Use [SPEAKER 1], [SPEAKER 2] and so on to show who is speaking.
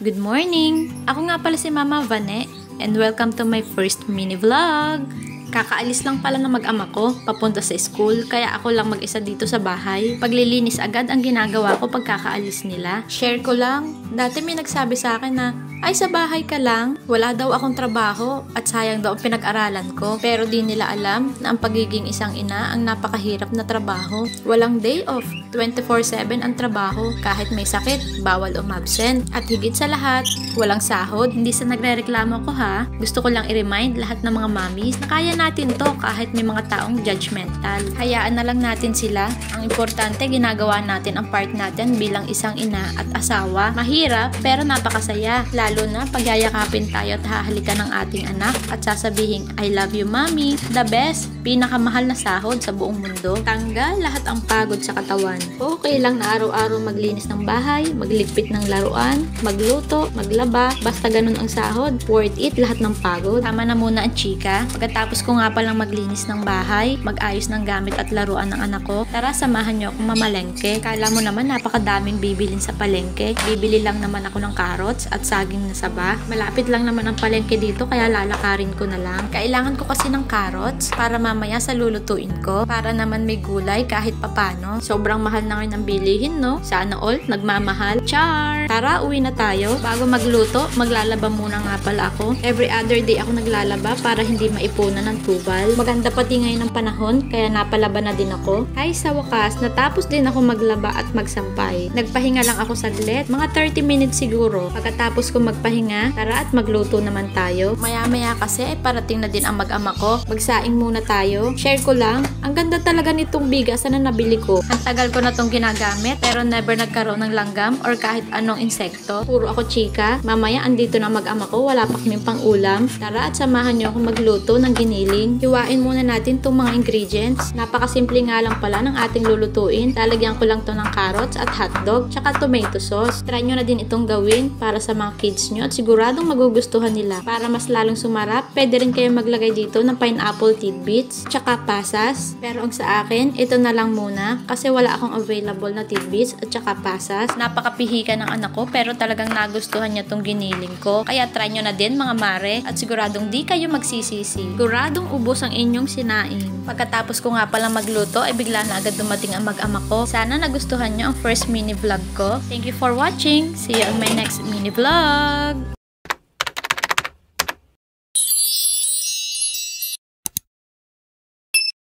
[SPEAKER 1] Good morning! Ako nga pala si Mama Vane and welcome to my first mini vlog. Kakaalis lang pala ng mag-ama ko papunta sa school kaya ako lang mag-isa dito sa bahay. Paglilinis agad ang ginagawa ko pagkakaalis nila. Share ko lang, dati may nagsabi sa akin na ay sa bahay ka lang, wala daw akong trabaho at sayang daw ang pinag-aralan ko. Pero di nila alam na ang pagiging isang ina ang napakahirap na trabaho. Walang day off, 24/7 ang trabaho. Kahit may sakit, bawal umabsent. At higit sa lahat, walang sahod. Hindi sa nagre-reklamo ko ha. Gusto ko lang i-remind lahat ng mga mommies na kaya natin to kahit may mga taong judgmental. Hayaan na lang natin sila. Ang importante, ginagawa natin ang part natin bilang isang ina at asawa. Mahirap pero napakasaya. Lalo na pag yayakapin tayo at hahalikan ng ating anak at sasabihin, I love you mommy, the best, pinakamahal na sahod sa buong mundo. Tanggal lahat ang pagod sa katawan. Okay lang na araw-araw maglinis ng bahay, magligpit ng laruan, magluto, maglaba, basta ganun ang sahod. Worth it lahat ng pagod. Tama na muna ang chika. Pagkatapos ko nga palang maglinis ng bahay, mag-ayos ng gamit at laruan ng anak ko, tara samahan nyo akong mamalengke. Kala mo naman napakadaming bibilin sa palengke. Bibili lang naman ako ng carrots at saging na saba. Malapit lang naman ang palengke dito kaya lalakarin ko na lang. Kailangan ko kasi ng carrots para mamaya sa lulutuin ko. Para naman may gulay kahit papano. Sobrang mahal na ngayon ang bilihin, no? Sana all nagmamahal. Char! Tara, uwi na tayo. Bago magluto, maglalaba muna nga pala ako. Every other day ako naglalaba para hindi maipunan ng tubal. Maganda pati ngayon ang panahon kaya napalaba na din ako. Ay, sa wakas, natapos din ako maglaba at magsampay. Nagpahinga lang ako saglit. Mga 30 minutes siguro. Pagkatapos ko magpahinga, tara at magluto naman tayo. Maya-maya kasi ay parating na din ang mag-ama ko. Magsaing muna tayo. Share ko lang, ang ganda talaga nitong bigas na nabili ko. Ang tagal ko na tong ginagamit pero never nagkaroon ng langgam or kahit anong insekto. Puro ako chika. Mamaya andito na mag-ama ko, wala pa kaming pang ulam. Tara at samahan nyo ako magluto ng giniling. Hiwain muna natin tong mga ingredients. Napakasimple nga lang pala ng ating lulutuin. Lalagyan ko lang to ng carrots at hotdog tsaka tomato sauce. Try nyo na din itong gawin para sa mga kids nyo at siguradong magugustuhan nila. Para mas lalong sumarap, pwede rin kayo maglagay dito ng pineapple tidbits tsaka pasas. Pero ang sa akin, ito na lang muna kasi wala akong available na tidbits at tsaka pasas. Napakapihika ng anak ko pero talagang nagustuhan niya tong giniling ko. Kaya try nyo na din mga mare at siguradong di kayo magsisisi. Siguradong ubos ang inyong sinain. Pagkatapos ko nga palang magluto ay bigla na agad dumating ang mag-ama ko. Sana nagustuhan nyo ang first mini vlog ko. Thank you for watching. See you on my next mini vlog.